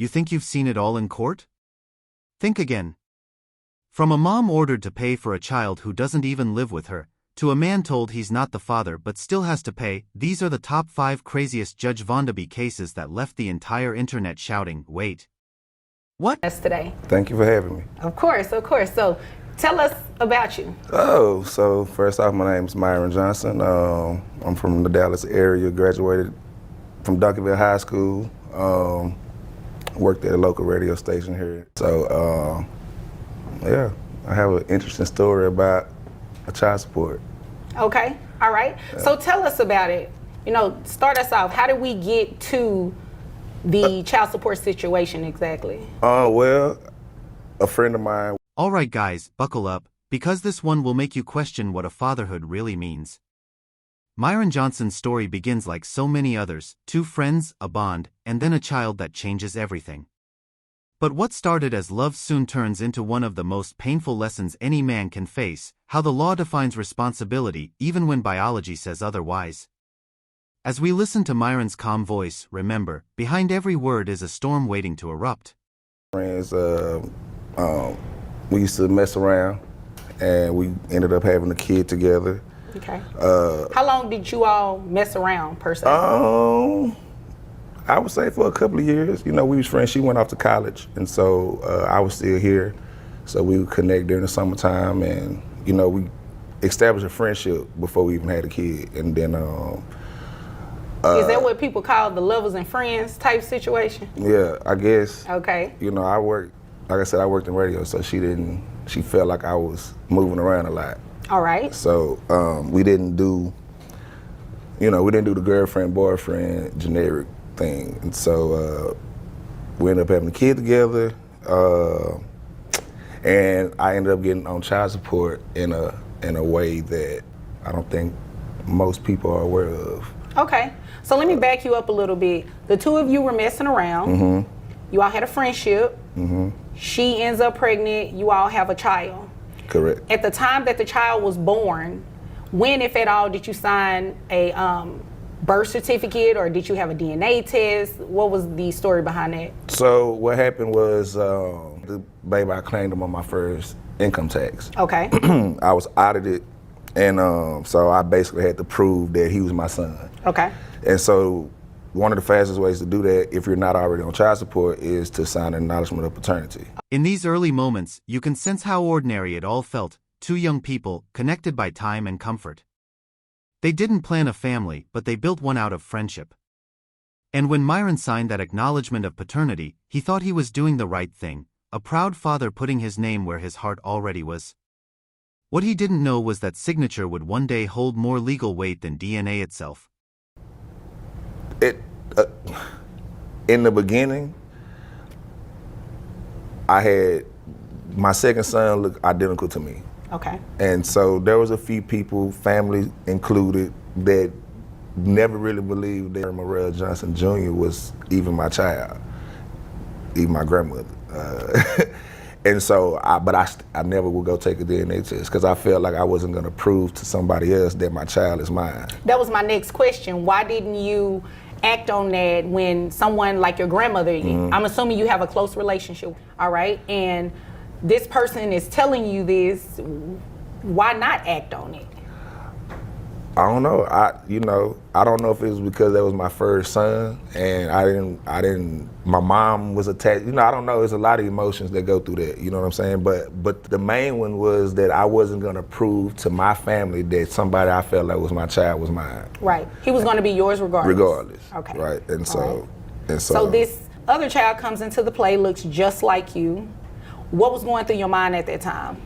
You think you've seen it all in court? Think again. From a mom ordered to pay for a child who doesn't even live with her, to a man told he's not the father but still has to pay, these are the top 5 craziest Judge Vonda B cases that left the entire internet shouting, wait. What? Us today. Thank you for having me. Of course, of course. So tell us about you. Oh, so first off, my name is Myron Johnson. I'm from the Dallas area, graduated from Duncanville High School, worked at a local radio station here. So, yeah, I have an interesting story about a child support. Okay, all right. Yeah. So tell us about it. You know, start us off. How did we get to the child support situation exactly? Well, a friend of mine. All right, guys, buckle up, because this one will make you question what a fatherhood really means. Myron Johnson's story begins like so many others, 2 friends, a bond, and then a child that changes everything. But what started as love soon turns into one of the most painful lessons any man can face, how the law defines responsibility even when biology says otherwise. As we listen to Myron's calm voice, remember, behind every word is a storm waiting to erupt. Friends, we used to mess around, and we ended up having a kid together. Okay. How long did you all mess around, per se? I would say for a couple of years. You know, we was friends. She went off to college, and so I was still here. So we would connect during the summertime, and you know, we established a friendship before we even had a kid. And then, is that what people call the lovers and friends type situation? Yeah, I guess. Okay. You know, like I said, I worked in radio, so she felt like I was moving around a lot. All right. So we didn't do the girlfriend, boyfriend, generic thing. And so we ended up having a kid together, and I ended up getting on child support in a way that I don't think most people are aware of. Okay, so let me back you up a little bit. The 2 of you were messing around. Mm-hmm. You all had a friendship. Mm-hmm. She ends up pregnant. You all have a child. Correct. At the time that the child was born, when, if at all, did you sign a birth certificate, or did you have a DNA test? What was the story behind that? So what happened was the baby, I claimed him on my first income tax. Okay. I was audited, and so I basically had to prove that he was my son. Okay. And so one of the fastest ways to do that, if you're not already on child support, is to sign an acknowledgement of paternity. In these early moments, you can sense how ordinary it all felt, 2 young people, connected by time and comfort. They didn't plan a family, but they built one out of friendship. And when Myron signed that acknowledgement of paternity, he thought he was doing the right thing, a proud father putting his name where his heart already was. What he didn't know was that signature would one day hold more legal weight than DNA itself. In the beginning, I had my second son look identical to me. Okay. And so there was a few people, family included, that never really believed that Morrell Johnson Jr. was even my child, even my grandmother. And so, I never would go take a DNA test because I felt like I wasn't going to prove to somebody else that my child is mine. That was my next question. Why didn't you act on that when someone like your grandmother, mm-hmm. I'm assuming you have a close relationship, all right? And this person is telling you this, why not act on it? I don't know. I don't know if it was because that was my first son and I didn't, my mom was attached. I don't know. There's a lot of emotions that go through that, you know what I'm saying? But the main one was that I wasn't gonna prove to my family that somebody I felt like was my child was mine. Right. He was gonna be yours regardless. Regardless. Okay. Right. And so, so this other child comes into the play, looks just like you. What was going through your mind at that time?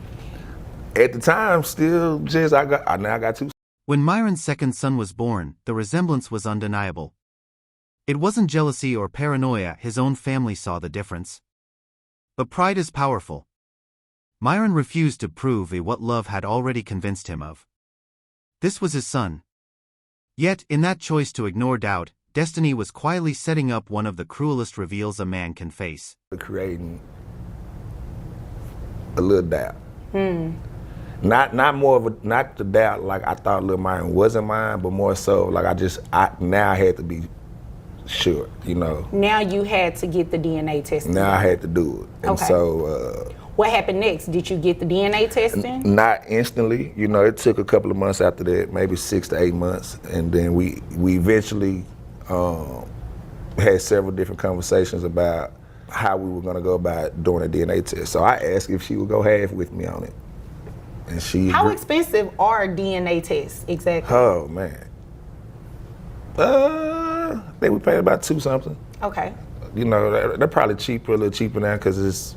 At the time, still just, I got 2. When Myron's second son was born, the resemblance was undeniable. It wasn't jealousy or paranoia, his own family saw the difference. But pride is powerful. Myron refused to prove what love had already convinced him of. This was his son. Yet, in that choice to ignore doubt, destiny was quietly setting up one of the cruelest reveals a man can face. Creating a little doubt. Not the doubt like I thought little Myron wasn't mine, but more so like I now had to be sure, you know. Now you had to get the DNA testing. Now I had to do it. And Okay. so what happened next? Did you get the DNA testing? not instantly, you know, it took a couple of months after that, maybe 6 to 8 months. And then we eventually had several different conversations about how we were gonna go about doing a DNA test. So I asked if she would go half with me on it. And she How agreed. expensive are DNA tests exactly? Oh man. I think we paid about $2 something. Okay. You know, they're probably cheaper, a little cheaper now, because it's,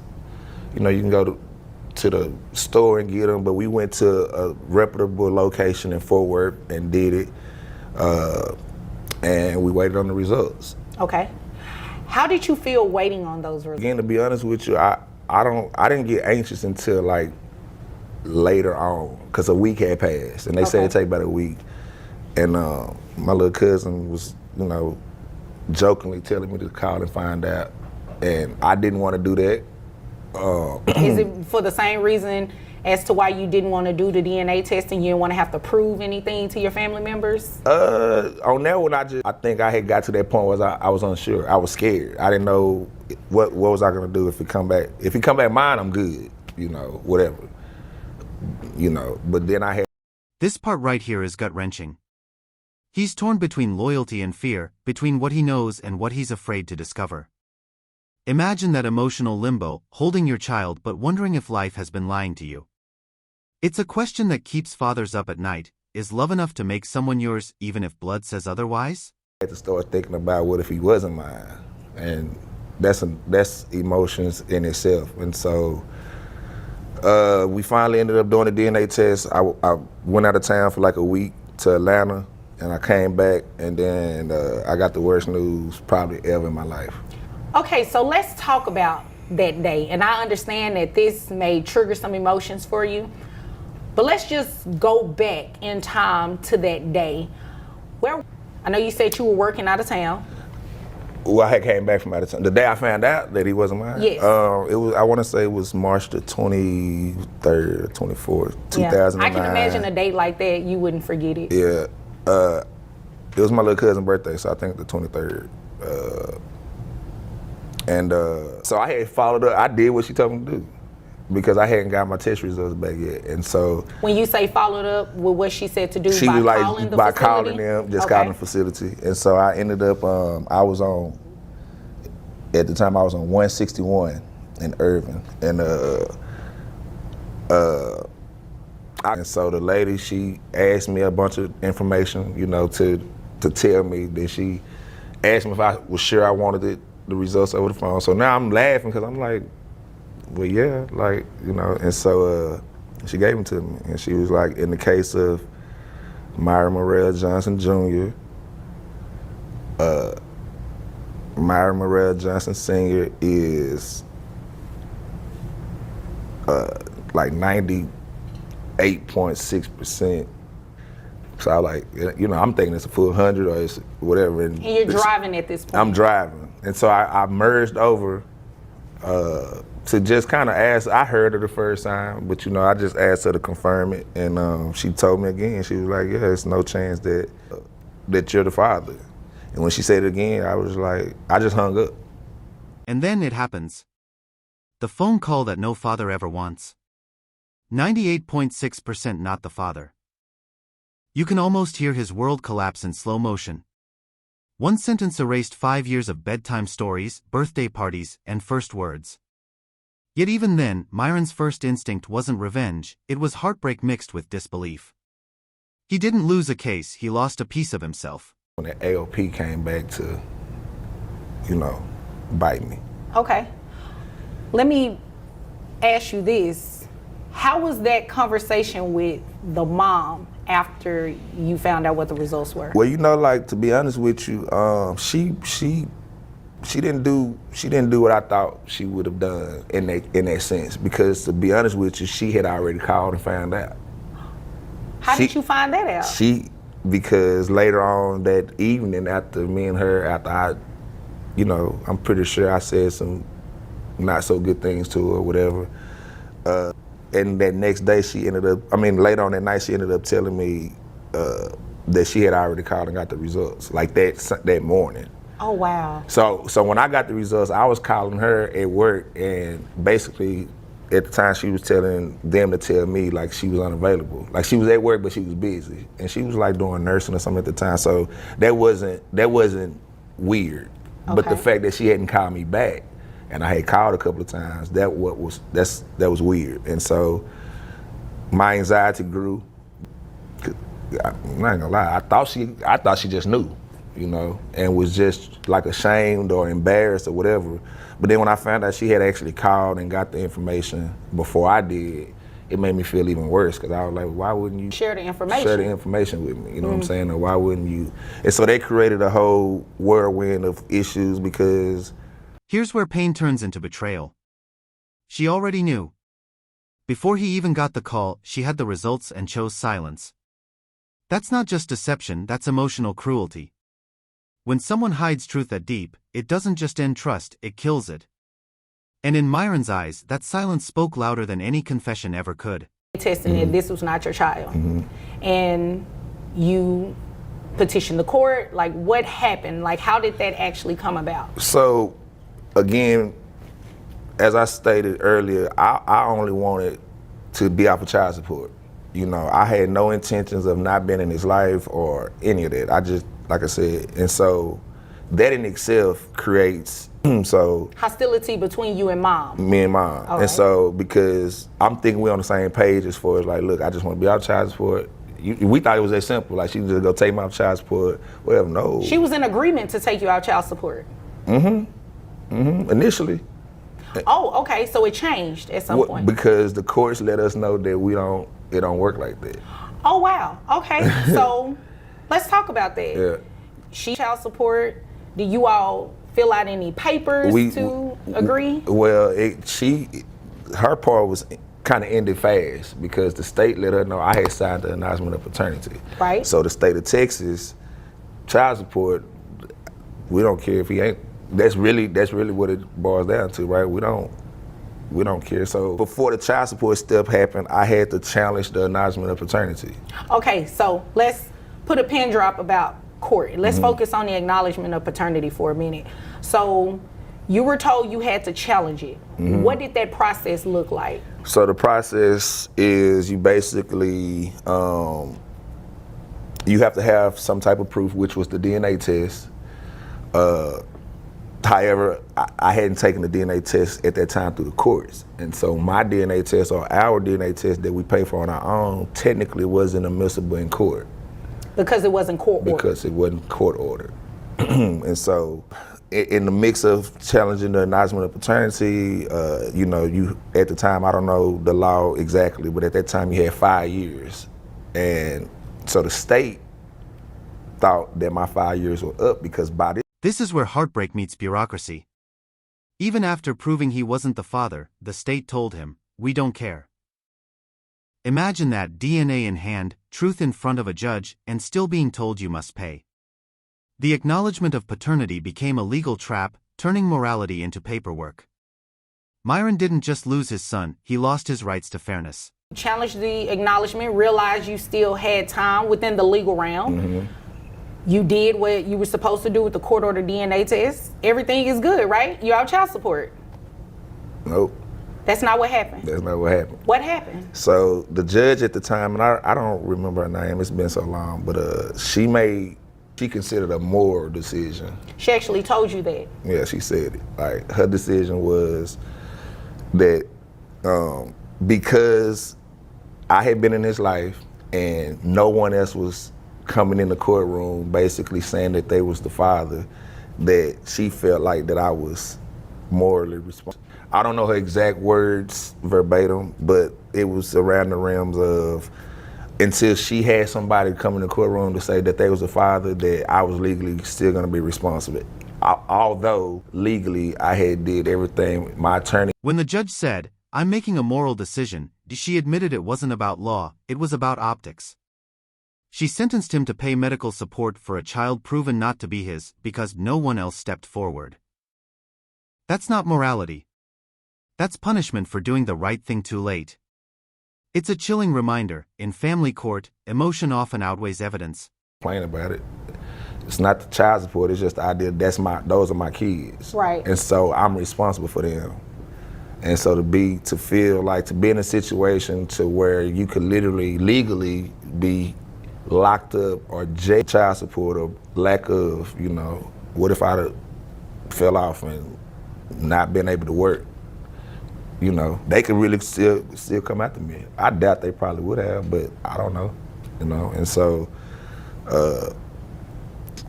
you know, you can go to the store and get them, but we went to a reputable location in Fort Worth and did it, and we waited on the results. Okay. How did you feel waiting on those results? Again, to be honest with you, I didn't get anxious until like later on, because a week had passed, and they said it'd take about a week. And my little cousin was, you know, jokingly telling me to call and find out, and I didn't want to do that. Is it for the same reason as to why you didn't want to do the DNA testing? You didn't want to have to prove anything to your family members? On that one, I think I had got to that point where I was unsure. I was scared. I didn't know what was I gonna do if he come back. If he come back mine, I'm good. You know, whatever. You know, but then I had. This part right here is gut-wrenching. He's torn between loyalty and fear, between what he knows and what he's afraid to discover. Imagine that emotional limbo, holding your child but wondering if life has been lying to you. It's a question that keeps fathers up at night. Is love enough to make someone yours, even if blood says otherwise? I had to start thinking about what if he wasn't mine, and that's emotions in itself. And so we finally ended up doing a DNA test. I went out of town for like a week to Atlanta, and I came back, and then I got the worst news probably ever in my life. Okay, so let's talk about that day. And I understand that this may trigger some emotions for you, but let's just go back in time to that day. Where I know you said you were working out of town. Well, I had came back from out of town. The day I found out that he wasn't mine, Yes. It was, I want to say it was March the 23rd or 24th, 2009. I can imagine a day like that, you wouldn't forget it. Yeah. It was my little cousin's birthday, so I think the 23rd. So I had followed up. I did what she told me to do because I hadn't got my test results back yet. And so when you say followed up with what she said to do, she by was like, calling the by facility? calling them, just calling the facility. And so I ended up, I was on, at the time I was on 161 in Irving. And so the lady, she asked me a bunch of information, you know, to tell me. Then she asked me if I was sure I wanted the results over the phone. So now I'm laughing because I'm like, well, yeah, like, you know. And so she gave them to me, and she was like, in the case of Myron Morrell Johnson Jr., Myron Morrell Johnson Sr. is like 98.6%. So I like, you know, I'm thinking it's a full 100 or it's whatever. And you're driving at this point. I'm driving. And so I merged over to just kind of ask. I heard her the first time, but, you know, I just asked her to confirm it. And she told me again, she was like, yeah, there's no chance that you're the father. And when she said it again, I was like, I just hung up. And then it happens. The phone call that no father ever wants. 98.6% not the father. You can almost hear his world collapse in slow motion. One sentence erased 5 years of bedtime stories, birthday parties, and first words. Yet even then, Myron's first instinct wasn't revenge, it was heartbreak mixed with disbelief. He didn't lose a case, he lost a piece of himself. When the AOP came back to, you know, bite me. Okay. Let me ask you this. How was that conversation with the mom after you found out what the results were? Well, you know, like, to be honest with you, she didn't do what I thought she would have done in that sense, because to be honest with you, she had already called and found out. How did you find that out? Because later on that evening, after me and her, after I, you know, I'm pretty sure I said some not so good things to her or whatever. And that next day later on that night, she ended up telling me that she had already called and got the results, like that morning. Oh, wow. So when I got the results, I was calling her at work, and basically at the time she was telling them to tell me like she was unavailable. Like she was at work, but she was busy, and she was like doing nursing or something at the time. So that wasn't weird. Okay. But the fact that she hadn't called me back, and I had called a couple of times, that was weird. And so my anxiety grew. I'm not gonna lie, I thought she just knew, you know, and was just like ashamed or embarrassed or whatever. But then when I found out she had actually called and got the information before I did, it made me feel even worse, because I was like, why wouldn't you share the information? Share the information with me, you know what I'm saying? Or why wouldn't you? And so they created a whole whirlwind of issues because... Here's where pain turns into betrayal. She already knew. Before he even got the call, she had the results and chose silence. That's not just deception, that's emotional cruelty. When someone hides truth that deep, it doesn't just end trust, it kills it. And in Myron's eyes, that silence spoke louder than any confession ever could. Testing that this was not your child. And you petitioned the court. Like, what happened? Like, how did that actually come about? So, again, as I stated earlier, I only wanted to be off of child support. You know, I had no intentions of not being in his life or any of that. I just, like I said, and so that in itself creates hostility between you and mom. Me and mom. All and right. so because I'm thinking we're on the same page as far as like, look, I just want to be off child support. We thought it was that simple. Like she can just go take me off child support, whatever. No. She was in agreement to take you out child support. Initially. Oh, okay. So it changed at some point. Because the courts let us know that it don't work like that. Oh, wow. Okay. So let's talk about that. Yeah. She child support. Do you all fill out any papers to agree? Well, her part was kind of ended fast because the state let her know I had signed the announcement of paternity. Right. So the state of Texas, child support, we don't care if he ain't. That's really what it boils down to, right? We don't care. So before the child support step happened, I had to challenge the announcement of paternity. Okay, so let's put a pin drop about court. Let's focus on the acknowledgement of paternity for a minute. So you were told you had to challenge it. What did that process look like? So the process is you basically, you have to have some type of proof, which was the DNA test. However, I hadn't taken the DNA test at that time through the courts. And so my DNA test, or our DNA test that we pay for on our own, technically wasn't admissible in court. Because it wasn't court ordered. Because it wasn't court ordered. And so in the mix of challenging the announcement of paternity, you know, you at the time, I don't know the law exactly, but at that time you had 5 years. And so the state thought that my 5 years were up because by This is where heartbreak meets bureaucracy. Even after proving he wasn't the father, the state told him, "We don't care." Imagine that, DNA in hand, truth in front of a judge, and still being told you must pay. The acknowledgement of paternity became a legal trap, turning morality into paperwork. Myron didn't just lose his son, he lost his rights to fairness. Challenge the acknowledgement, realize you still had time within the legal realm. You did what you were supposed to do with the court order DNA test. Everything is good, right? You're out child support. Nope. That's not what happened. That's not what happened. What happened? So the judge at the time, and I don't remember her name, it's been so long, but she considered a moral decision. She actually told you that. Yeah, she said it. Like, her decision was that because I had been in his life and no one else was coming in the courtroom basically saying that they was the father, that she felt like that I was morally responsible. I don't know her exact words verbatim, but it was around the realms of until she had somebody come in the courtroom to say that they was the father, that I was legally still gonna be responsible. Although legally I had did everything, my attorney. When the judge said, "I'm making a moral decision," she admitted it wasn't about law, it was about optics. She sentenced him to pay medical support for a child proven not to be his because no one else stepped forward. That's not morality. That's punishment for doing the right thing too late. It's a chilling reminder, in family court, emotion often outweighs evidence. Complain about it. It's not the child support. It's just the idea those are my kids. Right. And so I'm responsible for them. And so to be in a situation to where you could literally legally be locked up or jail, child support or lack of, what if I fell off and not been able to work? They could really still come after me. I doubt they probably would have, but I don't know, and so,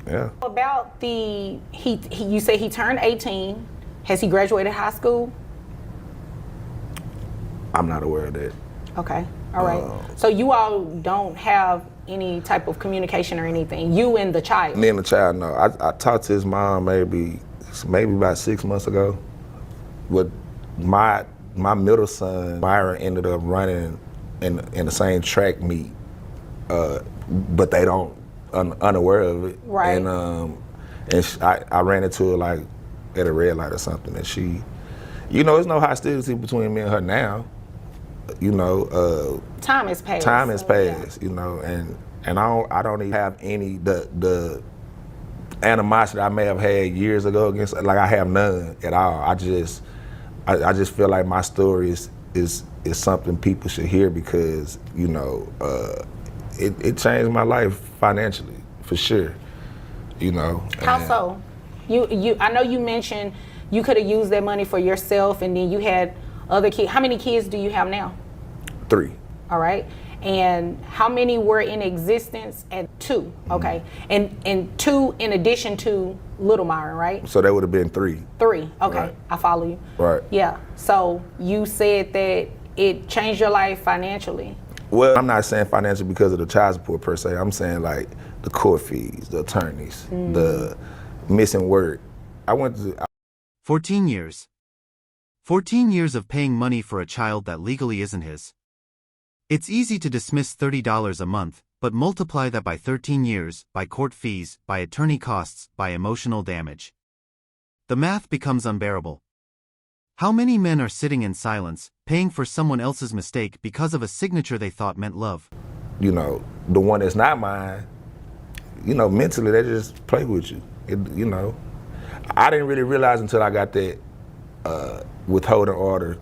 yeah. About you say he turned 18. Has he graduated high school? I'm not aware of that. Okay, all right. So you all don't have any type of communication or anything, you and the child? Me and the child, no. I talked to his mom maybe about 6 months ago. But my middle son, Myron, ended up running in the same track meet, but they don't unaware of it. Right. And I ran into her like at a red light or something, and she, there's no hostility between me and her now. Time has passed. Time has passed, and I don't even have any the animosity I may have had years ago against, like I have none at all. I just feel like my story is something people should hear because it changed my life financially for sure. How so? I know you mentioned you could have used that money for yourself, and then you had other kids. How many kids do you have now? 3. All right. And how many were in existence at 2? Okay. And 2 in addition to Little Myron, right? So that would have been 3. 3. Okay. Right. I follow you. Right. Yeah. So you said that it changed your life financially. Well, I'm not saying financial because of the child support per se. I'm saying like the court fees, the attorneys, the missing work. 14 years. 14 years of paying money for a child that legally isn't his. It's easy to dismiss $30 a month, but multiply that by 13 years, by court fees, by attorney costs, by emotional damage. The math becomes unbearable. How many men are sitting in silence, paying for someone else's mistake because of a signature they thought meant love? The one that's not mine, mentally they just play with you. I didn't really realize until I got that withholding order,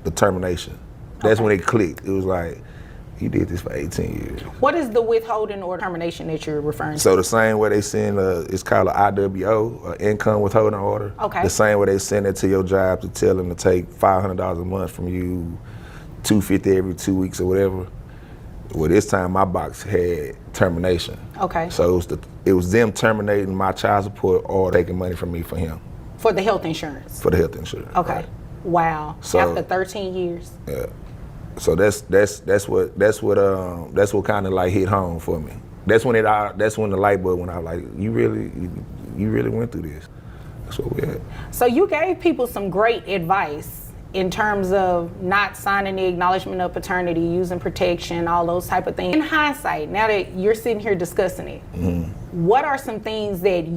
the termination. That's when it clicked. It was like, he did this for 18 years. What is the withholding or termination that you're referring to? So the same way they send, it's called an IWO, income withholding order. Okay. The same way they send it to your job to tell them to take $500 a month from you, $250 every 2 weeks or whatever. Well, this time my box had termination. Okay. So it was them terminating my child support or taking money from me for him. For the health insurance? For the health insurance. Okay. Right. Wow. So, after 13 years? Yeah. So that's what kind of like hit home for me. That's when the light bulb went out. Like you really went through this. That's what we had. So you gave people some great advice in terms of not signing the acknowledgement of paternity, using protection, all those type of things. In hindsight, now that you're sitting here discussing it, what are some things that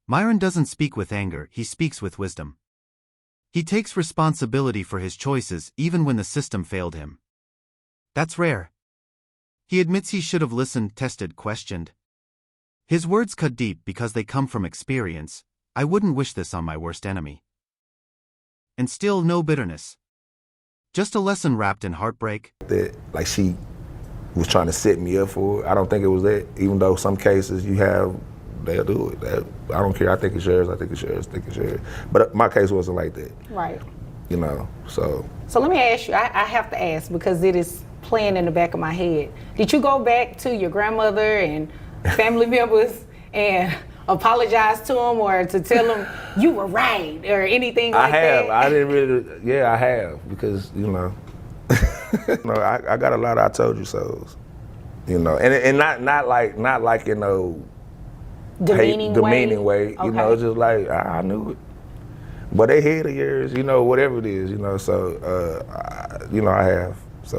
Myron doesn't speak with anger, he speaks with wisdom. He takes responsibility for his choices even when the system failed him. That's rare. He admits he should have listened, tested, questioned. His words cut deep because they come from experience. I wouldn't wish this on my worst enemy. And still no bitterness. Just a lesson wrapped in heartbreak. That like she was trying to set me up for it. I don't think it was that, even though some cases they'll do it. I don't care. I think it's yours. I think it's yours. I think it's yours. But my case wasn't like that. Right. So. So let me ask you. I have to ask because it is playing in the back of my head. Did you go back to your grandmother and family members and apologize to them or to tell them you were right or anything like that? I didn't really. Yeah, I have because I got a lot of I told you so's. And not like demeaning way. Okay. It's just like I knew it. But they hate of yours, whatever it is, So, I have. So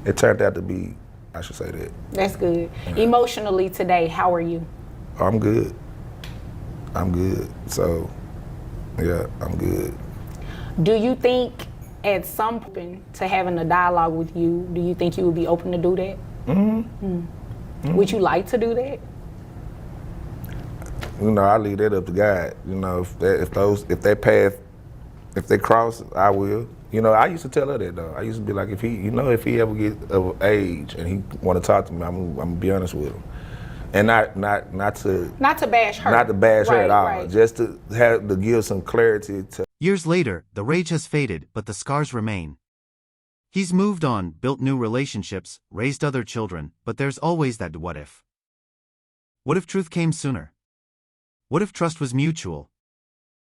it turned out to be. I should say that. That's good. Yeah. Emotionally today, how are you? I'm good. So, yeah, I'm good. Do you think at some point to having a dialogue with you, do you think you would be open to do that? Mm-hmm. Would you like to do that? I leave that up to God. If they cross, I will. I used to tell her that though. I used to be like, if he ever get of age and he want to talk to me, I'm gonna be honest with him, and not to bash her, at all, just to give some clarity to. Years later, the rage has faded, but the scars remain. He's moved on, built new relationships, raised other children, but there's always that what if. What if truth came sooner? What if trust was mutual?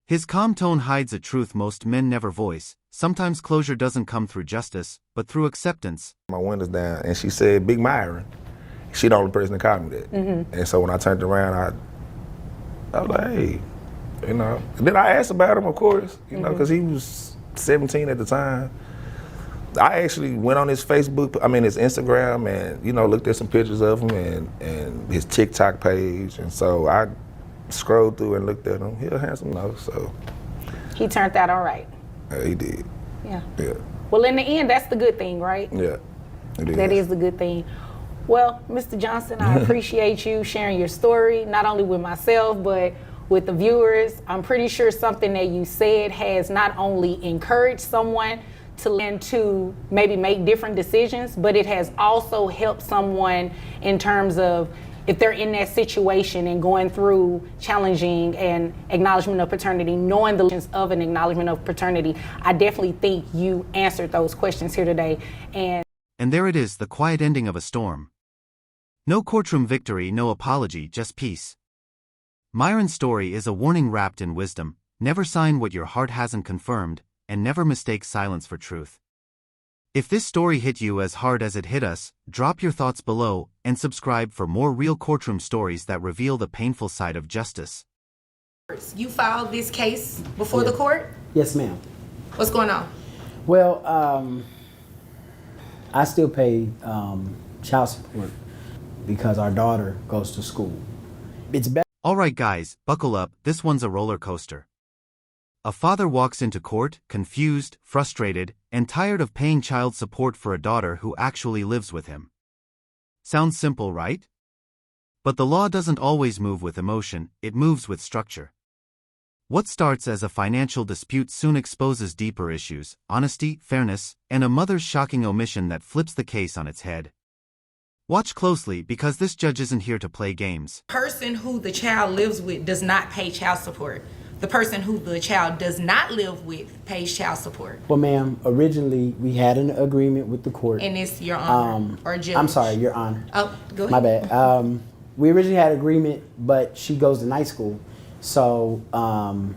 His calm tone hides a truth most men never voice. Sometimes closure doesn't come through justice, but through acceptance. My windows down, and she said, Big Myron. She the only person that called me that. Mm-hmm. And so when I turned around, I was like, hey, And then I asked about him, of course, because he was 17 at the time. I actually went on his his Instagram, and looked at some pictures of him and his TikTok page, and so I scrolled through and looked at him. He's a handsome nose, so he turned out all right. He did. Yeah. Yeah. Well, in the end, that's the good thing, right? Yeah. That is the good thing. Well, Mr. Johnson, I appreciate you sharing your story, not only with myself, but with the viewers. I'm pretty sure something that you said has not only encouraged someone to maybe make different decisions, but it has also helped someone in terms of if they're in that situation and going through challenging an acknowledgement of paternity, knowing the limitations of an acknowledgement of paternity. I definitely think you answered those questions here today. And there it is, the quiet ending of a storm. No courtroom victory, no apology, just peace. Myron's story is a warning wrapped in wisdom. Never sign what your heart hasn't confirmed, and never mistake silence for truth. If this story hit you as hard as it hit us, drop your thoughts below and subscribe for more real courtroom stories that reveal the painful side of justice. You filed this case before the court? Yes, ma'am. What's going on? Well, I still pay child support because our daughter goes to school. It's better. Alright guys, buckle up, this one's a roller coaster. A father walks into court, confused, frustrated, and tired of paying child support for a daughter who actually lives with him. Sounds simple, right? But the law doesn't always move with emotion, it moves with structure. What starts as a financial dispute soon exposes deeper issues, honesty, fairness, and a mother's shocking omission that flips the case on its head. Watch closely because this judge isn't here to play games. The person who the child lives with does not pay child support. The person who the child does not live with pays child support. Well, ma'am, originally we had an agreement with the court. And it's your honor or judge? I'm sorry, your honor. Oh, go ahead. My bad. We originally had an agreement, but she goes to night school. So, our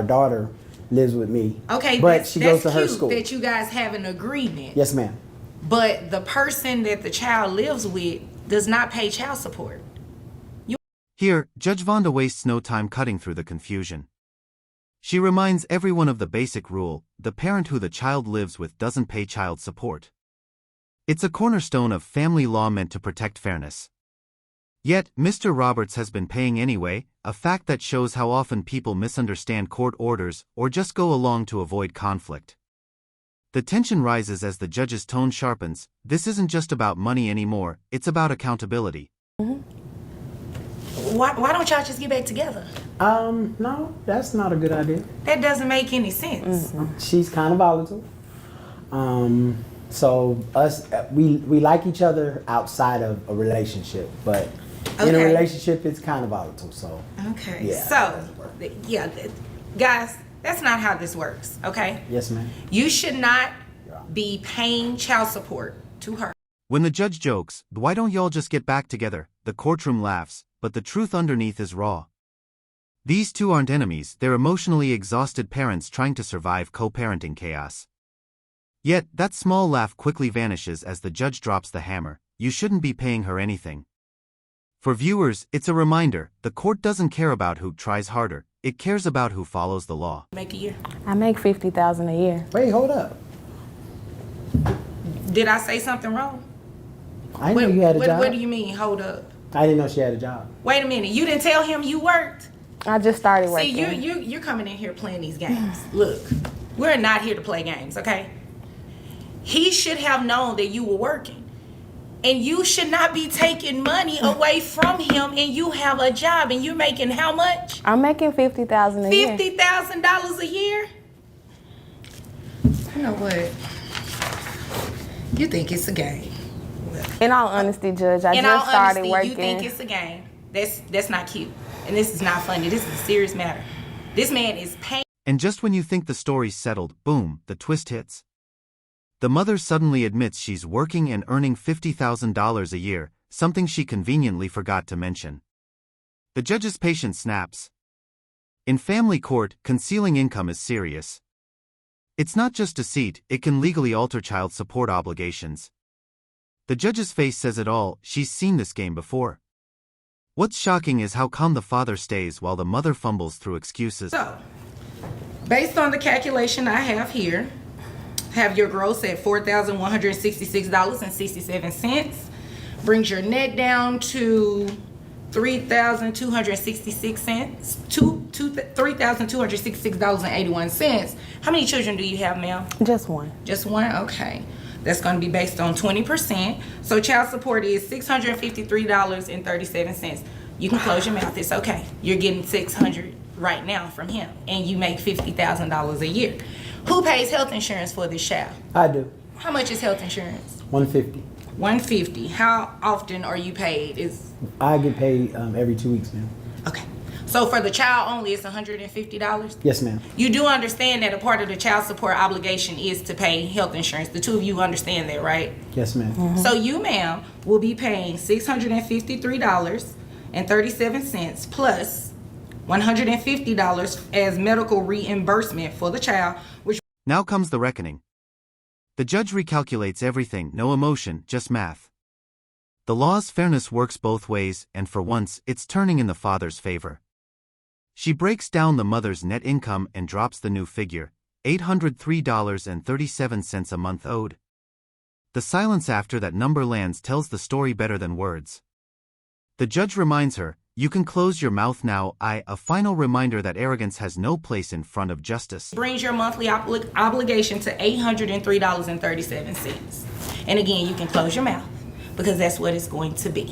daughter lives with me. Okay, but she goes to her cute school. That you guys have an agreement. Yes, ma'am. But the person that the child lives with does not pay child support. Here, Judge Vonda wastes no time cutting through the confusion. She reminds everyone of the basic rule: the parent who the child lives with doesn't pay child support. It's a cornerstone of family law meant to protect fairness. Yet, Mr. Roberts has been paying anyway, a fact that shows how often people misunderstand court orders or just go along to avoid conflict. The tension rises as the judge's tone sharpens. This isn't just about money anymore, it's about accountability. Mm-hmm. Why don't y'all just get back together? No, that's not a good idea. That doesn't make any sense. Mm-hmm. She's kind of volatile. So we like each other outside of a relationship, but in a relationship it's kind of volatile. So okay. Yeah, so guys, that's not how this works. Okay. Yes, ma'am. You should not be paying child support to her. When the judge jokes, "Why don't y'all just get back together?" the courtroom laughs, but the truth underneath is raw. These two aren't enemies, they're emotionally exhausted parents trying to survive co-parenting chaos. Yet, that small laugh quickly vanishes as the judge drops the hammer: you shouldn't be paying her anything. For viewers, it's a reminder: the court doesn't care about who tries harder, it cares about who follows the law. Make a year. I make $50,000 a year. Wait, hold up. Did I say something wrong? I didn't know you had a job. What do you mean, hold up? I didn't know she had a job. Wait a minute, you didn't tell him you worked? I just started working. See, you're coming in here playing these games. Look, we're not here to play games, okay? He should have known that you were working. And you should not be taking money away from him, and you have a job, and you're making how much? I'm making $50,000 a year. $50,000 a year? You know what? You think it's a game. In all honesty, Judge, I In just all started honesty, working. you think it's a game. That's not cute. And this is not funny. This is a serious matter. This man is paying. And just when you think the story's settled, boom, the twist hits. The mother suddenly admits she's working and earning $50,000 a year, something she conveniently forgot to mention. The judge's patience snaps. In family court, concealing income is serious. It's not just deceit, it can legally alter child support obligations. The judge's face says it all, she's seen this game before. What's shocking is how calm the father stays while the mother fumbles through excuses. So, based on the calculation I have here, have your gross at $4,166.67. Brings your net down to $3,266.81. How many children do you have, ma'am? Just one. Just one? Okay. That's going to be based on 20%. So child support is $653.37. You can close your mouth. It's okay. You're getting $600 right now from him, and you make $50,000 a year. Who pays health insurance for this child? I do. How much is health insurance? $150. $150. How often are you paid? I get paid every 2 weeks, ma'am. Okay. So for the child only, it's $150? Yes, ma'am. You do understand that a part of the child support obligation is to pay health insurance. The two of you understand that, right? Yes, ma'am. Mm-hmm. So you, ma'am, will be paying $653.37 plus $150 as medical reimbursement for the child, which Now comes the reckoning. The judge recalculates everything, no emotion, just math. The law's fairness works both ways, and for once, it's turning in the father's favor. She breaks down the mother's net income and drops the new figure, $803.37 a month owed. The silence after that number lands tells the story better than words. The judge reminds her, "You can close your mouth now." A final reminder that arrogance has no place in front of justice. brings your monthly obligation to $803.37. And again, you can close your mouth because that's what it's going to be.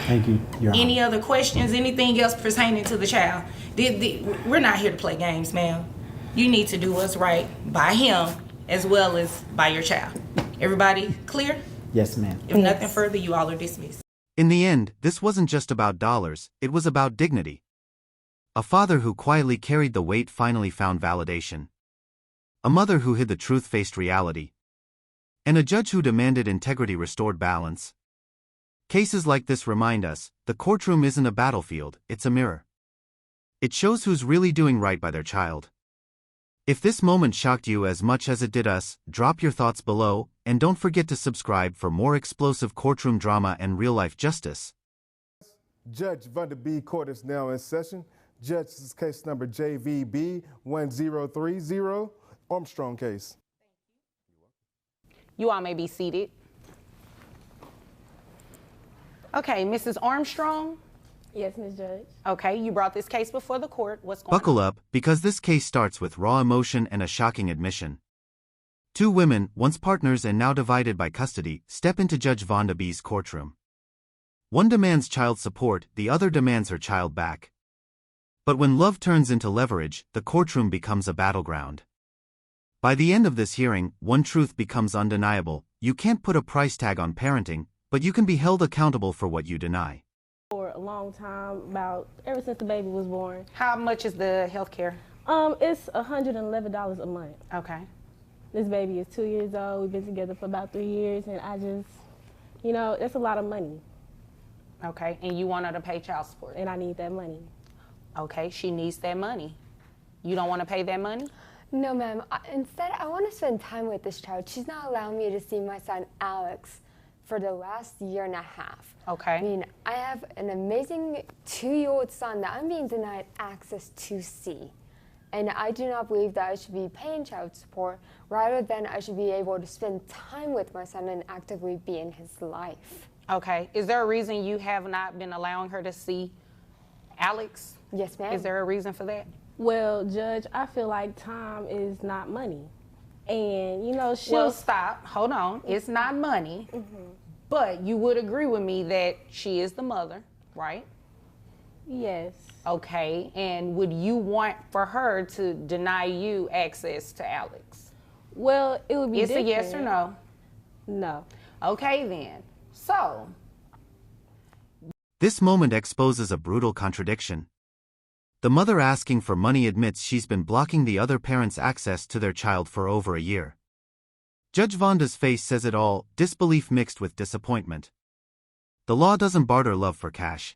Thank you, Your Honor. Any other questions, anything else pertaining to the child? We're not here to play games, ma'am. You need to do what's right by him as well as by your child. Everybody clear? Yes, ma'am. If nothing further, you all are dismissed. In the end, this wasn't just about dollars, it was about dignity. A father who quietly carried the weight finally found validation. A mother who hid the truth faced reality. And a judge who demanded integrity restored balance. Cases like this remind us, the courtroom isn't a battlefield, it's a mirror. It shows who's really doing right by their child. If this moment shocked you as much as it did us, drop your thoughts below, and don't forget to subscribe for more explosive courtroom drama and real-life justice. Judge Vonda B court is now in session. Judge, this is case number JVB 1030, Armstrong case. You all may be seated. Okay, Mrs. Armstrong. Yes, Ms. Judge. Okay, you brought this case before the court. What's going on? Buckle up, because this case starts with raw emotion and a shocking admission. Two women, once partners and now divided by custody, step into Judge Vonda B's courtroom. One demands child support, the other demands her child back. But when love turns into leverage, the courtroom becomes a battleground. By the end of this hearing, one truth becomes undeniable: you can't put a price tag on parenting, but you can be held accountable for what you deny. For a long time, about ever since the baby was born. How much is the health care? It's $111 a month. Okay. This baby is 2 years old. We've been together for about 3 years, and I just, that's a lot of money, Okay, and you want her to pay child support? and I need that money. Okay, she needs that money. You don't want to pay that money? No, ma'am. Instead, I want to spend time with this child. She's not allowing me to see my son, Alex, for the last year and a half. Okay. I mean, I have an amazing 2-year-old son that I'm being denied access to see. And I do not believe that I should be paying child support. Rather than I should be able to spend time with my son and actively be in his life. Okay, is there a reason you have not been allowing her to see Alex? Yes, ma'am. Is there a reason for that? Well, Judge, I feel like time is not money. And, she'll... Well, stop. Hold on. It's not money. But you would agree with me that she is the mother, right? Yes. Okay, and would you want for her to deny you access to Alex? Well, it would be It's different. a yes or no? No. Okay then. So, This moment exposes a brutal contradiction. The mother asking for money admits she's been blocking the other parent's access to their child for over a year. Judge Vonda's face says it all, disbelief mixed with disappointment. The law doesn't barter love for cash.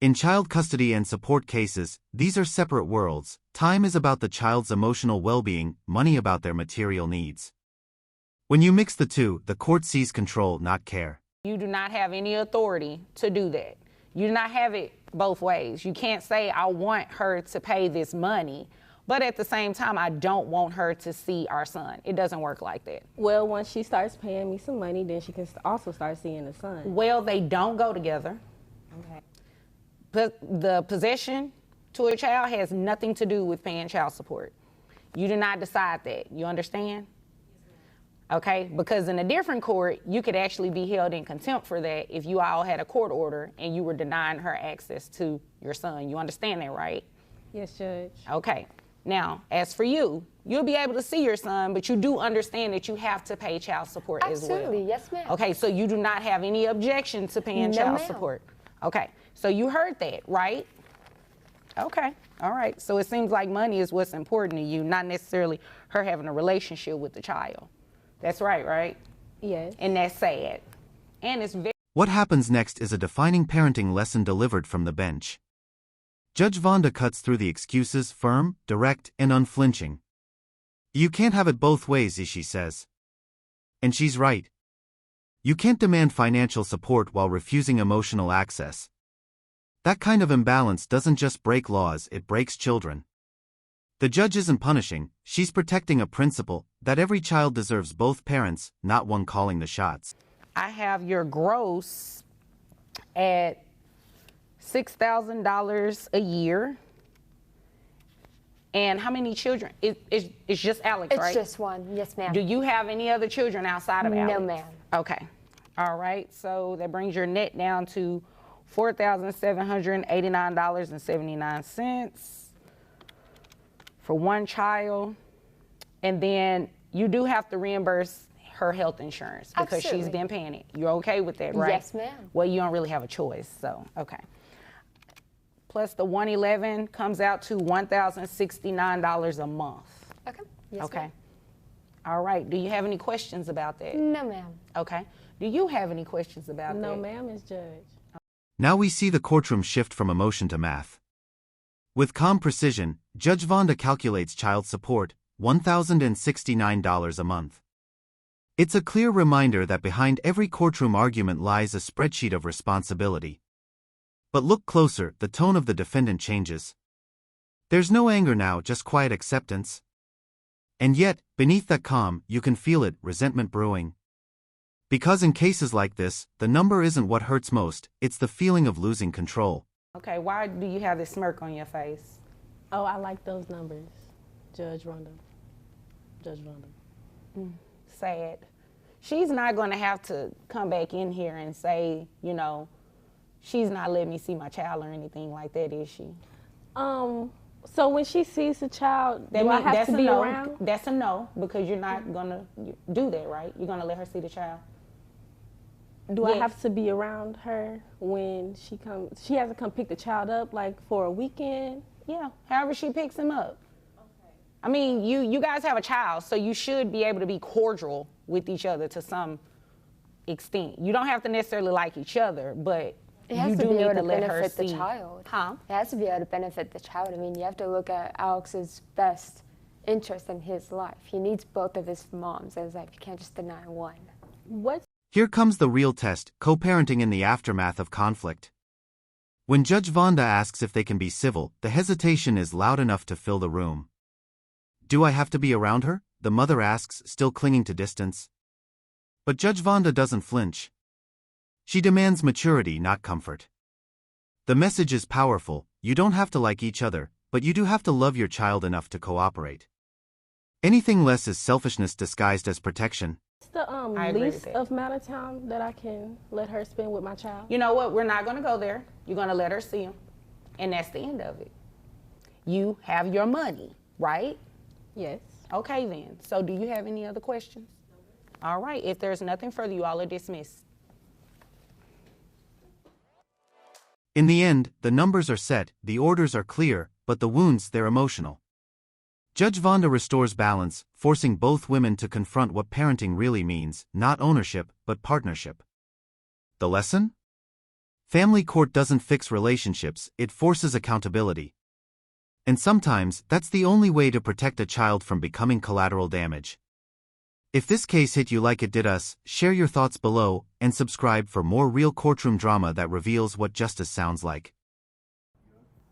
In child custody and support cases, these are separate worlds. Time is about the child's emotional well-being, money about their material needs. When you mix the two, the court sees control, not care. you do not have any authority to do that. You do not have it both ways. You can't say, I want her to pay this money, but at the same time, I don't want her to see our son. It doesn't work like that. Well, once she starts paying me some money, then she can also start seeing the son. Well, they don't go together. Okay. But the possession to a child has nothing to do with paying child support. You do not decide that. You understand? Okay, because in a different court, you could actually be held in contempt for that if you all had a court order and you were denying her access to your son. You understand that, right? Yes, Judge. Okay. Now, as for you, you'll be able to see your son, but you do understand that you have to pay child support as well. Absolutely, yes, ma'am. Okay, so you do not have any objection to paying No, child ma'am. support. Okay, so you heard that, right? Okay, all right. So it seems like money is what's important to you, not necessarily her having a relationship with the child. That's right, right? Yes. And that's sad. And it's very... What happens next is a defining parenting lesson delivered from the bench. Judge Vonda cuts through the excuses, firm, direct, and unflinching. You can't have it both ways, she says. And she's right. You can't demand financial support while refusing emotional access. That kind of imbalance doesn't just break laws, it breaks children. The judge isn't punishing, she's protecting a principle that every child deserves both parents, not one calling the shots. I have your gross at $6,000 a year. And how many children? It's just Alex, It's right? just one, yes, ma'am. Do you have any other children outside of Alex? No, ma'am. Okay. All right. So that brings your net down to $4,789.79 for one child. And then you do have to reimburse her health insurance because she's Absolutely. been paying it. You're okay with that, right? Yes, ma'am. Well, you don't really have a choice, so, okay. Plus the 111 comes out to $1,069 a month. Okay, yes, Okay. ma'am. All right. Do you have any questions about that? No, ma'am. Okay. Do you have any questions about that? No, ma'am, Miss Judge. Now we see the courtroom shift from emotion to math. With calm precision, Judge Vonda calculates child support, $1,069 a month. It's a clear reminder that behind every courtroom argument lies a spreadsheet of responsibility. But look closer, the tone of the defendant changes. There's no anger now, just quiet acceptance. And yet, beneath that calm, you can feel it, resentment brewing. Because in cases like this, the number isn't what hurts most, it's the feeling of losing control. Okay. Why do you have this smirk on your face? Oh, I like those numbers, Judge Vonda. Judge Vonda. Sad. She's not going to have to come back in here and say, you know, she's not letting me see my child or anything like that, is she? So when she sees the child, do I have to be no. around? That's a no, because you're not going to do that, right? You're going to let her see the child. Do I Yes. have to be around her when she comes? She has to come pick the child up, like for a weekend? Yeah, however she picks him up. Okay. I mean, you guys have a child, so you should be able to be cordial with each other to some extent. You don't have to necessarily like each other, but It has you to do be need able to to let her benefit the see. child. Huh? It has to be able to benefit the child. I mean, you have to look at Alex's best interest in his life. He needs both of his moms in his life. You can't just deny one. What? Here comes the real test, co-parenting in the aftermath of conflict. When Judge Vonda asks if they can be civil, the hesitation is loud enough to fill the room. Do I have to be around her? The mother asks, still clinging to distance. But Judge Vonda doesn't flinch. She demands maturity, not comfort. The message is powerful, you don't have to like each other, but you do have to love your child enough to cooperate. Anything less is selfishness disguised as protection. It's the I agree with least that. of amount of time that I can let her spend with my child. You know what? We're not going to go there. You're going to let her see him. And that's the end of it. You have your money, right? Yes. Okay, then. So do you have any other questions? All right. If there's nothing further, you all are dismissed. In the end, the numbers are set, the orders are clear, but the wounds, they're emotional. Judge Vonda restores balance, forcing both women to confront what parenting really means, not ownership, but partnership. The lesson? Family court doesn't fix relationships, it forces accountability. And sometimes, that's the only way to protect a child from becoming collateral damage. If this case hit you like it did us, share your thoughts below, and subscribe for more real courtroom drama that reveals what justice sounds like.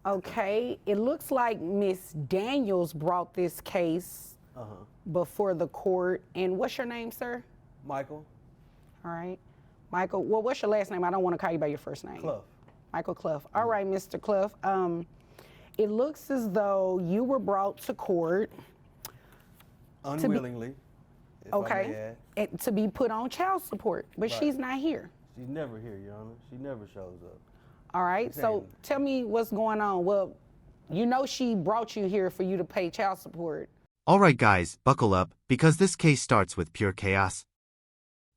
Okay, it looks like Miss Daniels brought this case before the court. And what's your name, sir? Michael. All right. Michael, well, what's your last name? I don't want to call you by your first name. Clough. Michael Clough. All right, Mr. Clough. It looks as though you were brought to court. Unwillingly. if I may Okay. add. And to be put on child support, but Right. she's not here. She's never here, Your Honor. She never shows up. All right. So Exactly. tell me what's going on. Well, you know she brought you here for you to pay child support. Alright guys, buckle up, because this case starts with pure chaos.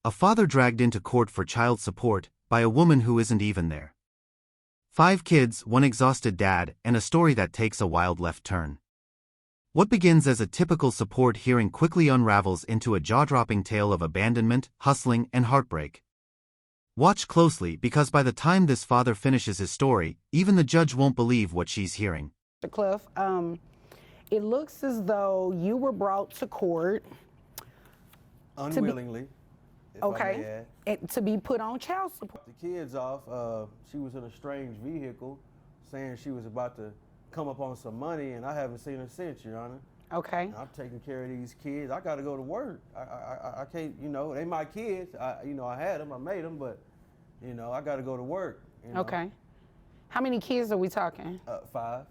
A father dragged into court for child support by a woman who isn't even there. 5 kids, one exhausted dad, and a story that takes a wild left turn. What begins as a typical support hearing quickly unravels into a jaw-dropping tale of abandonment, hustling, and heartbreak. Watch closely because by the time this father finishes his story, even the judge won't believe what she's hearing. Mr. Cliff, it looks as though you were brought to court. Unwillingly, if I may Okay. add. And to be put on child support. The kids off, she was in a strange vehicle saying she was about to come up on some money, and I haven't seen her since, Your Honor. Okay. And I'm taking care of these kids. I got to go to work. I can't, they my kids. I had them, I made them, but, I got to go to work. Okay. How many kids are we talking? 5.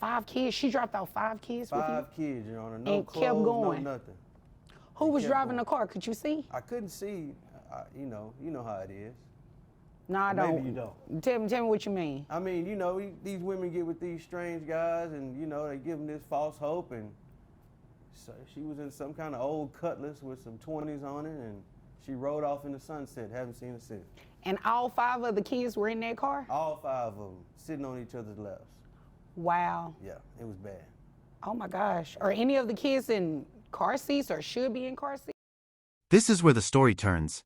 5 kids. She dropped out 5 kids with you? 5 kids, Your Honor. No And clothes, kept going. no nothing. Who was kept driving going. the car? Could you see? I couldn't see, you know how it is. No, I Maybe don't. you don't. Tell me what you mean. I mean, these women get with these strange guys and, they give them this false hope. And so she was in some kind of old Cutlass with some 20s on it, and she rode off in the sunset. Haven't seen her since. And all 5 of the kids were in that car? All 5 of them sitting on each other's laps. Wow. Yeah, it was bad. Oh my gosh. Are any of the kids in car seats or should be in car seats? This is where the story turns.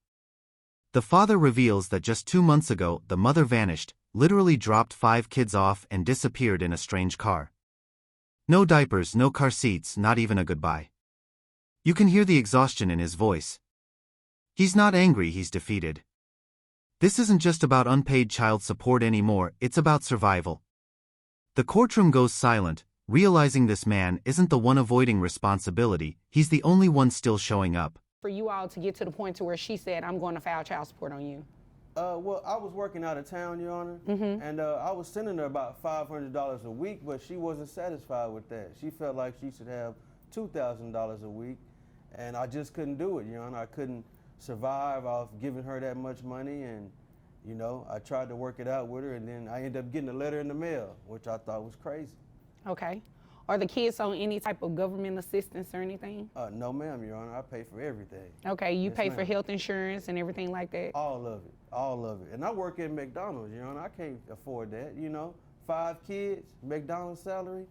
The father reveals that just 2 months ago, the mother vanished, literally dropped 5 kids off and disappeared in a strange car. No diapers, no car seats, not even a goodbye. You can hear the exhaustion in his voice. He's not angry, he's defeated. This isn't just about unpaid child support anymore, it's about survival. The courtroom goes silent, realizing this man isn't the one avoiding responsibility, he's the only one still showing up. For you all to get to the point to where she said, I'm going to file child support on you. Well, I was working out of town, Your Honor, and I was sending her about $500 a week, but she wasn't satisfied with that. She felt like she should have $2,000 a week, and I just couldn't do it, Your Honor. I couldn't survive off giving her that much money, and, I tried to work it out with her, and then I ended up getting a letter in the mail, which I thought was crazy. Okay. Are the kids on any type of government assistance or anything? No, ma'am, Your Honor. I pay for everything. Okay, you Yes, pay for ma'am. health insurance and everything like that? All of it, all of it. And I work at McDonald's, Your Honor. I can't afford that, 5 kids, McDonald's salary.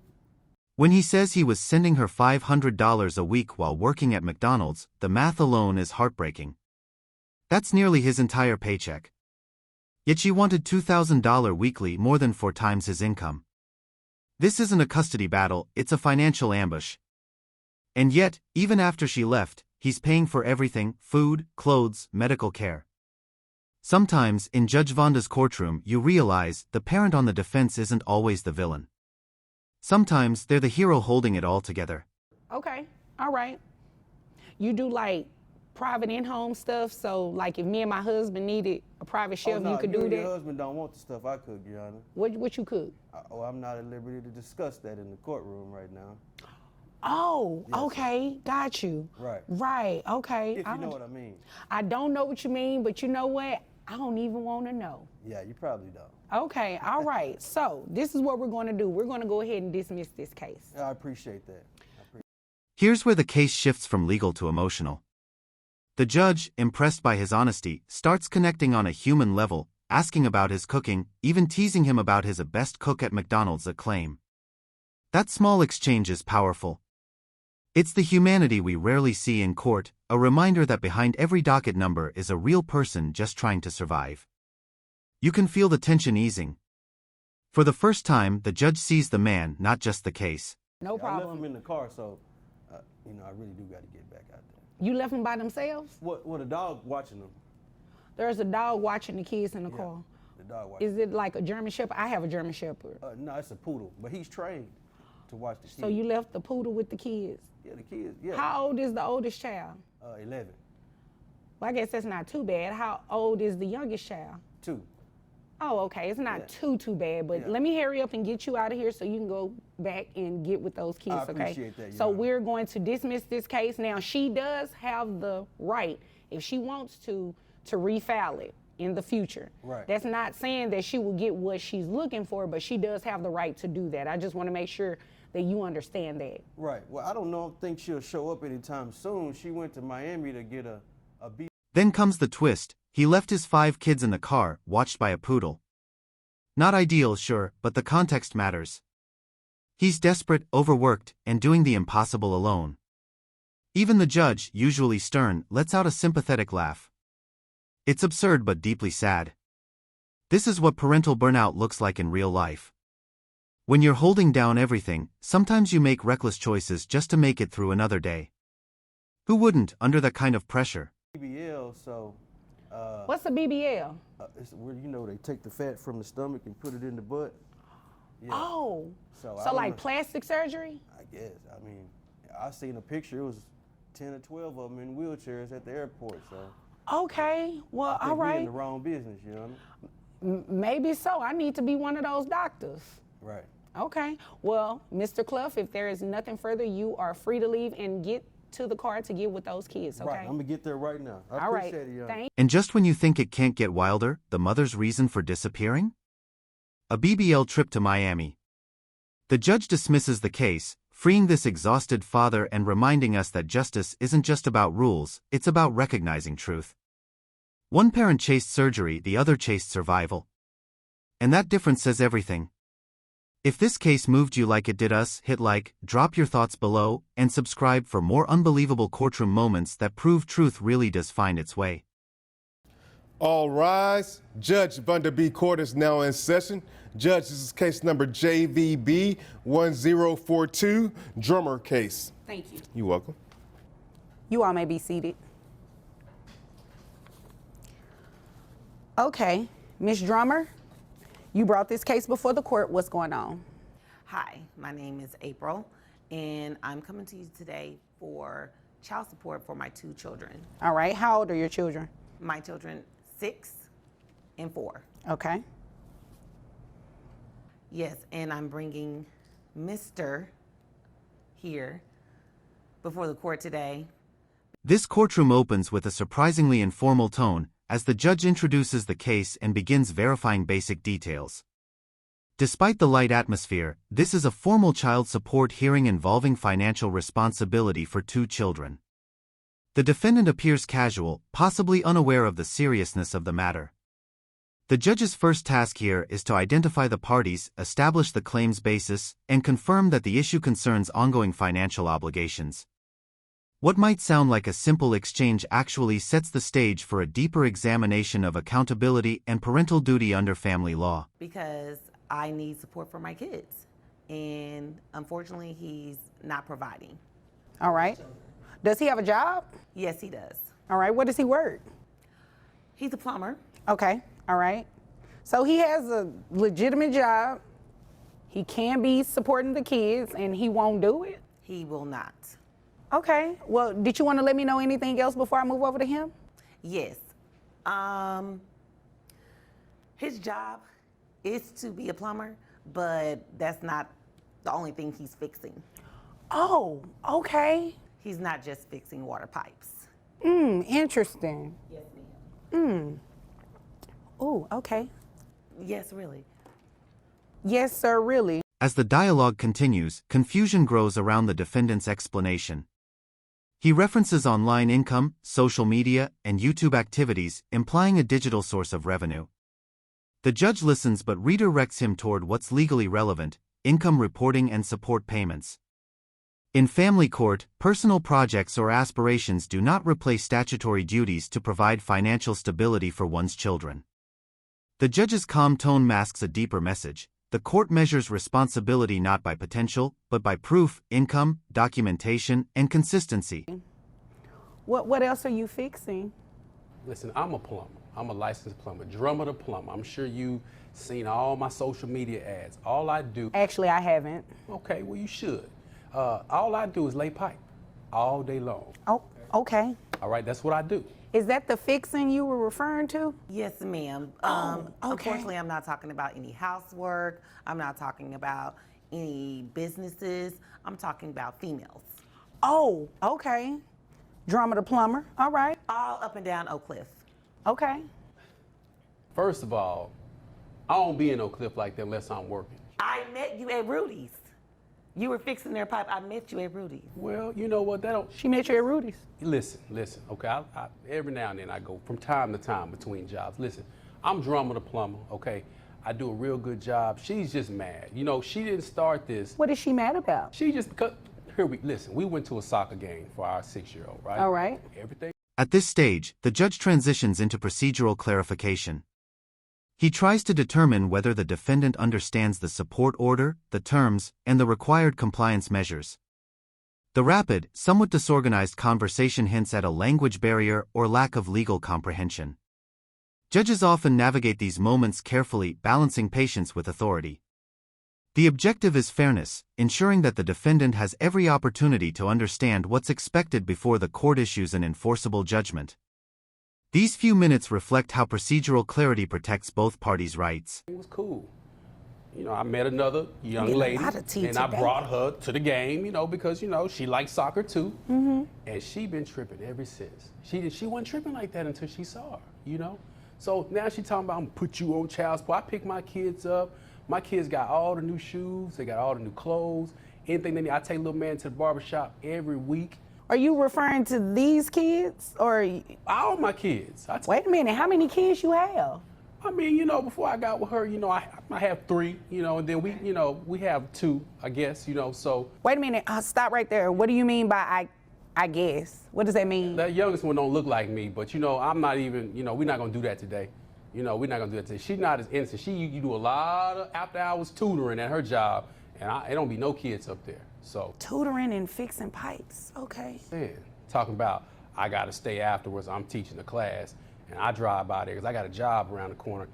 When he says he was sending her $500 a week while working at McDonald's, the math alone is heartbreaking. That's nearly his entire paycheck. Yet she wanted $2,000 weekly, more than 4 times his income. This isn't a custody battle, it's a financial ambush. And yet, even after she left, he's paying for everything: food, clothes, medical care. Sometimes, in Judge Vonda's courtroom, you realize the parent on the defense isn't always the villain. Sometimes, they're the hero holding it all together. Okay, all right. You do like private in-home stuff, so like if me and my husband needed a private chef, no, you could you do and that? Your husband don't want the stuff I cook, Your Honor. What you cook? I'm not at liberty to discuss that in the courtroom right now. Oh, Yes. okay, got you. Right. Right, okay. If you know what I mean. I don't know what you mean, but you know what? I don't even want to know. Yeah, you probably don't. Okay, all right. So this is what we're going to do. We're going to go ahead and dismiss this case. I appreciate that. Here's where the case shifts from legal to emotional. The judge, impressed by his honesty, starts connecting on a human level, asking about his cooking, even teasing him about his best cook at McDonald's acclaim. That small exchange is powerful. It's the humanity we rarely see in court, a reminder that behind every docket number is a real person just trying to survive. You can feel the tension easing. For the first time, the judge sees the man, not just the case. No I problem. left them in the car, so, I really do got to get back out there. You left them by themselves? What a dog watching them. There's a dog watching the kids in the car. The dog watching. Is it like a German Shepherd? I have a German Shepherd. No, it's a poodle, but he's trained to watch the kids. So you left the poodle with the kids? Yeah, the kids, yeah. How old is the oldest child? 11. Well, I guess that's not too bad. How old is the youngest child? 2. Oh, okay. It's not too bad, but let me hurry up and get you out of here so you can go back and get with those kids, I okay? appreciate that, Your So Honor. we're going to dismiss this case. Now, she does have the right, if she wants to refile it in the future. Right. That's not saying that she will get what she's looking for, but she does have the right to do that. I just want to make sure that you understand that. Right. Well, I don't think she'll show up anytime soon. She went to Miami to get a B. Then comes the twist. He left his 5 kids in the car, watched by a poodle. Not ideal, sure, but the context matters. He's desperate, overworked, and doing the impossible alone. Even the judge, usually stern, lets out a sympathetic laugh. It's absurd but deeply sad. This is what parental burnout looks like in real life. When you're holding down everything, sometimes you make reckless choices just to make it through another day. Who wouldn't, under that kind of pressure? BBL, so. What's a BBL? It's where, they take the fat from the stomach and put it in the butt. Yeah. Oh, So so I like don't know. plastic surgery? I guess. I mean, I seen a picture. It was 10 or 12 of them in wheelchairs at the airport. So. Okay, well, I think all we in right. the wrong business, you know. Maybe so. I need to be one of those doctors. Right. Okay. Well, Mr. Clough, if there is nothing further, you are free to leave and get to the car to get with those kids, okay? Right. I'm gonna get there right now. I All right. appreciate it, Your Honor. Thank And just when you think it can't get wilder, the mother's reason for disappearing? A BBL trip to Miami. The judge dismisses the case, freeing this exhausted father and reminding us that justice isn't just about rules, it's about recognizing truth. One parent chased surgery, the other chased survival. And that difference says everything. If this case moved you like it did us, hit like, drop your thoughts below, and subscribe for more unbelievable courtroom moments that prove truth really does find its way. All rise. Judge Vonda B court is now in session. Judge, this is case number JVB 1042, drummer case. Thank you. You're welcome. You all may be seated. Okay, Ms. Drummer, you brought this case before the court. What's going on? Hi, my name is April, and I'm coming to you today for child support for my 2 children. All right, how old are your children? My children, 6 and 4. Okay. Yes, and I'm bringing Mr. here before the court today. This courtroom opens with a surprisingly informal tone, as the judge introduces the case and begins verifying basic details. Despite the light atmosphere, this is a formal child support hearing involving financial responsibility for 2 children. The defendant appears casual, possibly unaware of the seriousness of the matter. The judge's first task here is to identify the parties, establish the claim's basis, and confirm that the issue concerns ongoing financial obligations. What might sound like a simple exchange actually sets the stage for a deeper examination of accountability and parental duty under family law. Because I need support for my kids, and unfortunately, he's not providing. All right. Does he have a job? Yes, he does. All right, where does he work? He's a plumber. Okay, all right. So he has a legitimate job. He can be supporting the kids, and he won't do it? He will not. Okay, well, did you want to let me know anything else before I move over to him? Yes. His job is to be a plumber, but that's not the only thing he's fixing. Oh, okay. He's not just fixing water pipes. Interesting. Yes, ma'am. Oh, okay. Yes, really. Yes, sir, really. As the dialogue continues, confusion grows around the defendant's explanation. He references online income, social media, and YouTube activities, implying a digital source of revenue. The judge listens but redirects him toward what's legally relevant: income reporting and support payments. In family court, personal projects or aspirations do not replace statutory duties to provide financial stability for one's children. The judge's calm tone masks a deeper message. The court measures responsibility not by potential, but by proof, income, documentation, and consistency. What else are you fixing? Listen, I'm a plumber. I'm a licensed plumber, drummer to plumber. I'm sure you've seen all my social media ads. All I do... Actually, I haven't. Okay, well, you should. All I do is lay pipe all day long. Oh, okay. All right, that's what I do. Is that the fixing you were referring to? Yes, ma'am. Okay. Unfortunately, I'm not talking about any housework. I'm not talking about any businesses. I'm talking about females. Oh, okay. Drummer to plumber. All right. All up and down Oak Cliff. Okay. First of all, I don't be in Oak Cliff like that unless I'm working. I met you at Rudy's. You were fixing their pipe. I met you at Rudy's. Well, you know what? That don't... She met you at Rudy's. Listen. Okay, I every now and then I go from time to time between jobs. Listen, I'm drummer to plumber, okay? I do a real good job. She's just mad. You know, she didn't start this. What is she mad about? She just, because, listen, we went to a soccer game for our 6-year-old, right? All right. Everything. At this stage, the judge transitions into procedural clarification. He tries to determine whether the defendant understands the support order, the terms, and the required compliance measures. The rapid, somewhat disorganized conversation hints at a language barrier or lack of legal comprehension. Judges often navigate these moments carefully, balancing patience with authority. The objective is fairness, ensuring that the defendant has every opportunity to understand what's expected before the court issues an enforceable judgment. These few minutes reflect how procedural clarity protects both parties' rights. It was cool. You know, I met another young lady, and I brought her to the game, you know, because, you know, she likes soccer too. And she been tripping ever since. She wasn't tripping like that until she saw her, you know? So now she talking about, I'm gonna put you on child support. I pick my kids up. My kids got all the new shoes. They got all the new clothes. Anything they need. I take little man to the barbershop every week. Are you referring to these kids or? All my kids. Wait a minute, how many kids you have? I mean, you know, before I got with her, you know, I have 3, you know, and then we have 2, I guess, you know, so. Wait a minute, stop right there. What do you mean by I guess? What does that mean? That youngest one don't look like me, but you know, I'm not even, you know, we're not gonna do that today. You know, we're not gonna do that today. She's not as innocent. You do a lot of after hours tutoring at her job, and it don't be no kids up there, so. Tutoring and fixing pipes, okay. Man, talking about, I gotta stay afterwards, I'm teaching the class, and I drive by there, because I got a job around the corner,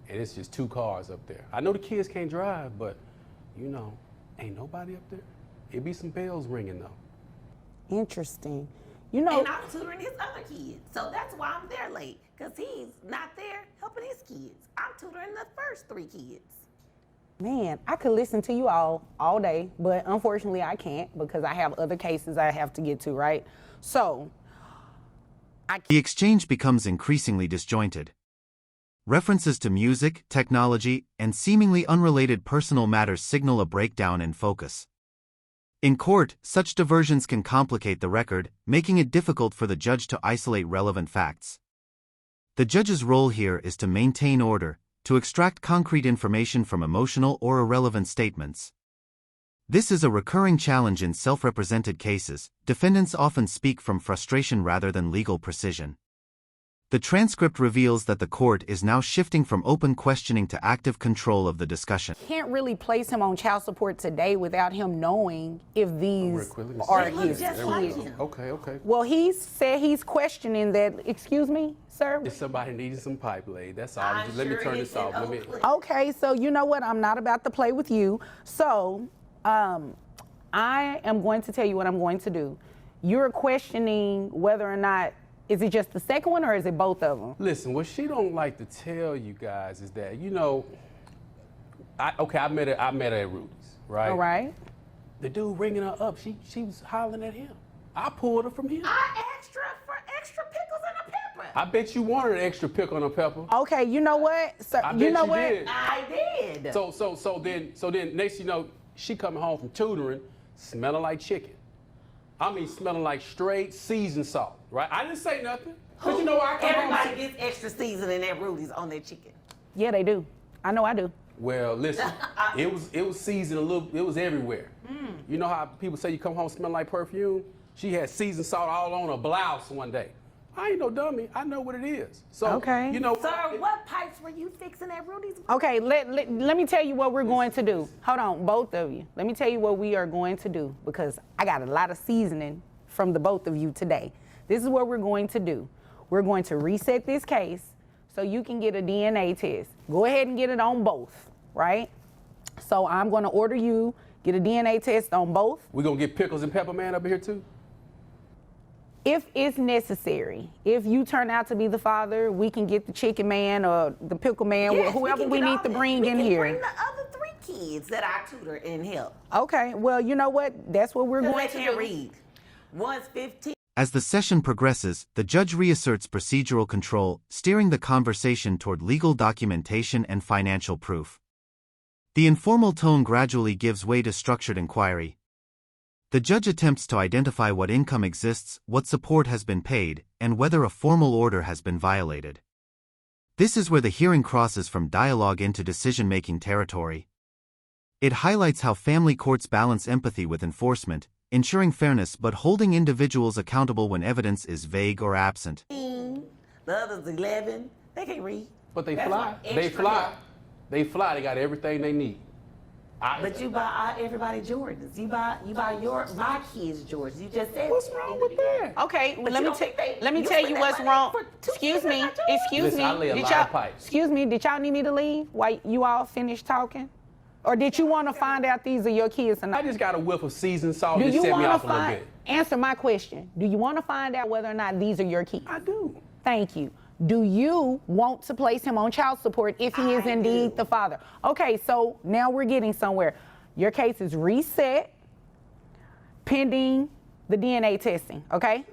and it's just 2 cars up there. I know the kids can't drive, but, you know, ain't nobody up there. It be some bells ringing, though. Interesting. You know. And I'm tutoring his other kids, so that's why I'm there late, because he's not there helping his kids. I'm tutoring the first 3 kids. Man, I could listen to you all day, but unfortunately I can't because I have other cases I have to get to, right? So, the exchange becomes increasingly disjointed. References to music, technology, and seemingly unrelated personal matters signal a breakdown in focus. In court, such diversions can complicate the record, making it difficult for the judge to isolate relevant facts. The judge's role here is to maintain order, to extract concrete information from emotional or irrelevant statements. This is a recurring challenge in self-represented cases. Defendants often speak from frustration rather than legal precision. The transcript reveals that the court is now shifting from open questioning to active control of the discussion. Can't really place him on child support today without him knowing if these are his kids. Okay. Well, he said he's questioning that. Excuse me, sir? If somebody needed some pipe laid, that's all. Let me turn this off. Okay, so you know what? I'm not about to play with you. So, I am going to tell you what I'm going to do. You're questioning whether or not, is it just the second one or is it both of them? Listen, what she don't like to tell you guys is that, you know, I met her at Rudy's, right? All right. the dude ringing her up, she was hollering at him. I pulled her from him. I asked her for extra pickles and a pepper. I bet you wanted an extra pickle and a pepper. Okay, you know what? So I you bet know you what? did. I did. So then next you know, she coming home from tutoring, smelling like chicken. I mean, smelling like straight seasoned salt, right? I didn't say nothing. Cause you know I come Everybody home. gets extra seasoning at Rudy's on their chicken. Yeah, they do. I know I do. Well, listen, it was seasoned a little. It was everywhere. You know how people say you come home smelling like perfume? She had seasoned salt all on her blouse one day. I ain't no dummy. I know what it is. So, Okay. you know. Sir, what pipes were you fixing at Rudy's? Okay, let me tell you what we're going to do. Hold on, both of you. Let me tell you what we are going to do because I got a lot of seasoning from the both of you today. This is what we're going to do. We're going to reset this case so you can get a DNA test. Go ahead and get it on both, right? So I'm going to order you, get a DNA test on both. We're going to get Pickles and Pepper Man up here too? If it's necessary, if you turn out to be the father, we can get the chicken man or the pickle man, Yes, whoever we need to bring in we here. can bring the other 3 kids that I tutor and help. Okay, well, you know what? That's what we're going They to can't do. read. One's 15. As the session progresses, the judge reasserts procedural control, steering the conversation toward legal documentation and financial proof. The informal tone gradually gives way to structured inquiry. The judge attempts to identify what income exists, what support has been paid, and whether a formal order has been violated. This is where the hearing crosses from dialogue into decision-making territory. It highlights how family courts balance empathy with enforcement, ensuring fairness but holding individuals accountable when evidence is vague or absent. The other's 11. They can't read. But they That's fly. why They extra fly. help. They fly. They got everything they need. But you buy everybody Jordans. You buy my kids Jordans. You just said. What's wrong with that? Okay, well, But let you me don't think they- let me you tell spend you that what's money wrong. for 2 Excuse kids me, and not yours? excuse Listen, me. I lay a Did lot y'all, of pipes. excuse me, did y'all need me to leave while you all finish talking? Or did you want to find out these are your kids or I not? just got a whiff of seasoned salt Do that you set me want to off a little find, bit. answer my question. Do you want to find out whether or not these are your kids? I do. Thank you. Do you want to place him on child support if he is indeed the father? Okay, so now we're getting somewhere. Your case is reset pending the DNA testing, okay?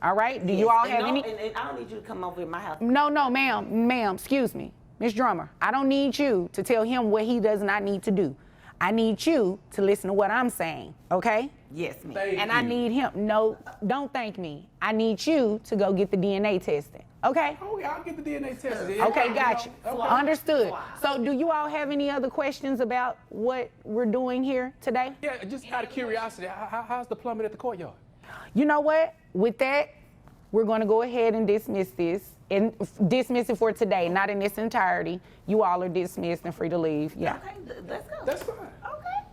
All right, do you all have any? And I don't need you to come over to my house. No, ma'am, excuse me. Miss Drummer, I don't need you to tell him what he does not need to do. I need you to listen to what I'm saying, okay? Yes, ma'am. Thank And I you. need him, no, don't thank me. I need you to go get the DNA testing, okay? Oh, yeah, I'll get the DNA test. Okay, got you. Okay. Understood. So do you all have any other questions about what we're doing here today? Yeah, just out of curiosity, how's the plumbing at the courtyard? You know what? With that, we're going to go ahead and dismiss this and dismiss it for today, not in its entirety. You all are dismissed and free to leave. Yeah. Okay, let's go. That's fine. Okay.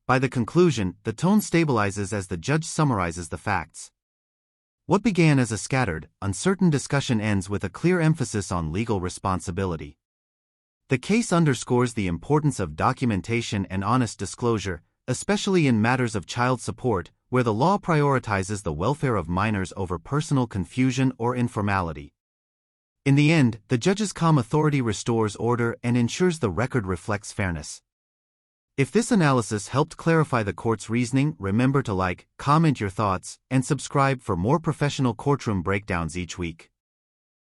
By the conclusion, the tone stabilizes as the judge summarizes the facts. What began as a scattered, uncertain discussion ends with a clear emphasis on legal responsibility. The case underscores the importance of documentation and honest disclosure, especially in matters of child support, where the law prioritizes the welfare of minors over personal confusion or informality. In the end, the judge's calm authority restores order and ensures the record reflects fairness. If this analysis helped clarify the court's reasoning, remember to like, comment your thoughts, and subscribe for more professional courtroom breakdowns each week.